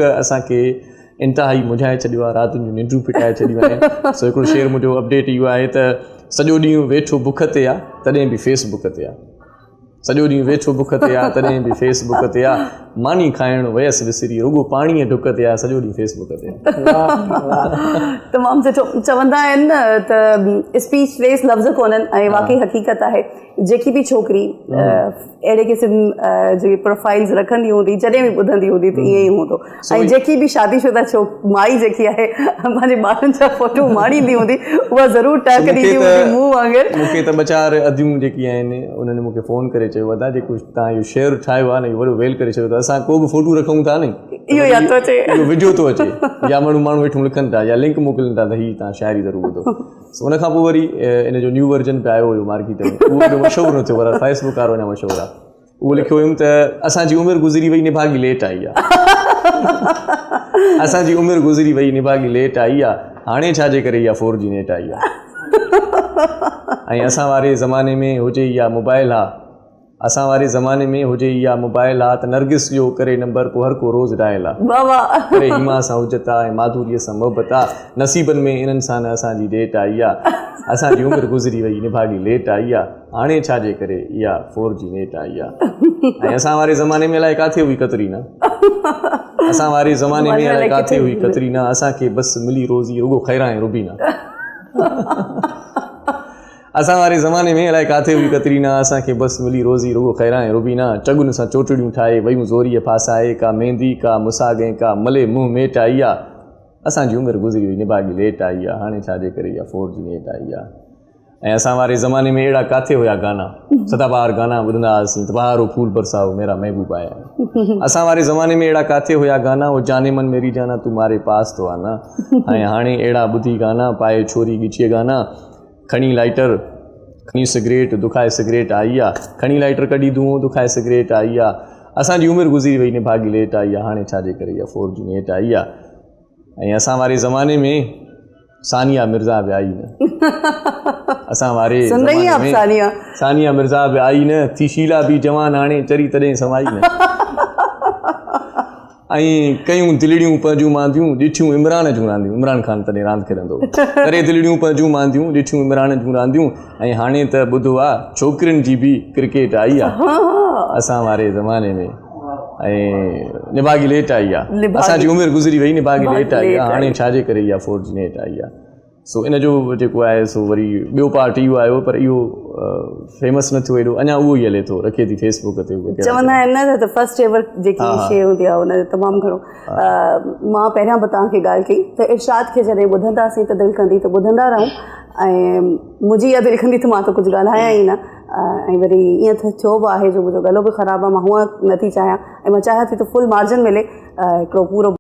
असांखे इंतिहाई मुझाए छॾियो आहे, राति जूं निंडूं फिटाए छॾियूं आहिनि। सो हिकिड़ो शेयर मुंहिंजो अपडेट इहो आहे त सॼो ॾींहुं वेठो बुख ते आहे तॾहिं बि फेसबुक ते आहे, सॼो ॾींहुं वेठो बुख ते आहे तॾहिं बि फेसबुक ते आहे, मानी खाइणु वयसि विसरी रुॻो पाणीअ ढुक ते आहे, सॼो ॾींहुं फेसबुक ते आहे। तमामु सुठो। चवंदा आहिनि न त स्पीच लेस लफ़्ज़ कोन्हनि, ऐं वाक़ई हक़ीक़त आहे। जेकी बि छोकिरी अहिड़े क़िस्म जी प्रोफाइल्स रखंदी हूंदी, जॾहिं बि ॿुधंदी हूंदी त ईअं ई हूंदो। ऐं जेकी बि शादीशुदा माई जेकी आहे पंहिंजे ॿारनि जा फोटो माणींदी हूंदी, उहा ज़रूरु टहक ॾींदी हूंदी मुंहुं वांगुरु। मूंखे त ॿ चारि अदियूं जेकी आहिनि उन्हनि मूंखे फ़ोन करे चयो, दादा जेको तव्हां इहो शेयर ठाहियो आहे न, इहो वॾो वेल करे चयो त असां को बि फोटो रखूं था न, इहो यादि थो अचे, इहो विडियो थो अचे, या माण्हू वेठो लिखनि था या लिंक मोकिलनि था त हीअ तव्हां शाइरी ज़रूरु ॿुधो। उन खां पोइ वरी इन जो न्यू वर्जन पिया आयो हुयो मार्केट में, उहो बि मशहूरु न थियो, पर फेसबुक वारो अञा मशहूरु आहे। उहो लिखियो हुयुमि त असांजी उमिरि गुज़री वई निभागी लेट आई आहे, असांजी उमिरि गुज़री वई निभागी लेट आई आहे, हाणे छाजे करे इहा 4G नेट आई आहे। ऐं असां वारे ज़माने में हुजे इहा मोबाइल आहे, असां वारे ज़माने में हुजे इहा मोबाइल आहे त नरगिस जो करे नंबर पोइ हर को रोज़ डायल आहे, करे हिमा सां हुजत आहे ऐं माधुरीअ सां मोहबत आहे, नसीबनि में इन्हनि सां न असांजी डेट आई आहे, असांजी उमिरि गुज़री वई निभागी लेट आई आहे, हाणे छाजे करे इहा 4G नेट आई आहे। ऐं असां वारे ज़माने में अलाए किथे हुई कतरीना, असां वारे ज़माने में अलाए किथे हुई कतरीना, असांखे बसि मिली रोज़ी रुॻो खैरा ऐं रुबीना। असां वारे ज़माने में अलाए किथे हुई कतरीना, असांखे बसि मिली रोज़ी रुॻो खैरा ऐं रुबीना, चगुनि सां चोटड़ियूं ठाहे वयूं ज़ोरीअ फासाए, का मेहंदी का मुसागे का मले मुंहुं मेट आई आहे, असांजी उमिरि गुज़री वई निभागी लेट आई आहे, हाणे छाजे करे इहा 4G नेट आई आहे। ऐं असां वारे ज़माने में अहिड़ा किथे हुया गाना, सदाबहार गाना ॿुधंदा हुआसीं त बहारो फूल बरसाओ मेरा महबूब आया। असां वारे ज़माने में अहिड़ा किथे हुया गाना, वो जाने मन मेरी जाना तुम्हारे पास तो आना। ऐं हाणे अहिड़ा ॿुधी गाना, पाए छोरी ॻिचीअ गाना, खणी लाइटर खणी सिगरेट दुखाए सिगरेट आई आहे, खणी लाइटर कढी धुओं दुखाए सिगरेट आई आहे, असांजी उमिरि गुज़री वई निभागी लेट आई आहे, हाणे छाजे करे इहा 4G नेट आई आहे। ऐं असां वारे ज़माने में सानिया मिर्ज़ा बि आई न, असां वारे ज़माने में सानिया मिर्ज़ा बि आई न, थी शीला बि जवान हाणे चरी तॾहिं समाई न। ऐं कयूं दिलड़ियूं पंहिंजूं मांदियूं, ॾिठियूं इमरान जूं रांदियूं, इमरान ख़ान तॾहिं रांदि खेॾंदो, करे दिलड़ियूं पंहिंजूं मांदियूं, ॾिठियूं इमरान जूं रांदियूं, ऐं हाणे त ॿुधो आहे छोकिरियुनि जी बि क्रिकेट आई आहे असां वारे ज़माने में, ऐं निभागी लेट आई आहे, असांजी उमिरि गुज़री वई निभागी लेट आई आहे, हाणे छाजे करे इहा 4G नेट आई आहे। सो इन जो जेको आहे सो वरी ॿियो पार्ट इहो आयो, पर इहो फेमस न थियो एॾो, अञा उहो ई हले थो, रखे थी फेसबुक ते। चवंदा आहिनि न त फस्ट एवर जेकी शइ हूंदी आहे हुन जो तमामु घणो, मां पहिरियां बि तव्हांखे ॻाल्हि कई त इरशाद खे जॾहिं ॿुधंदासीं त दिलि कंदी त ॿुधंदा रहूं, ऐं मुंहिंजी इहा दिलि कंदी त मां त कुझु ॻाल्हायां ई न। ऐं वरी ईअं थियो बि आहे जो मुंहिंजो गलो बि ख़राबु आहे, मां हूअं नथी चाहियां, ऐं मां चाहियां थी त फुल मार्जिन मिले, हिकिड़ो पूरो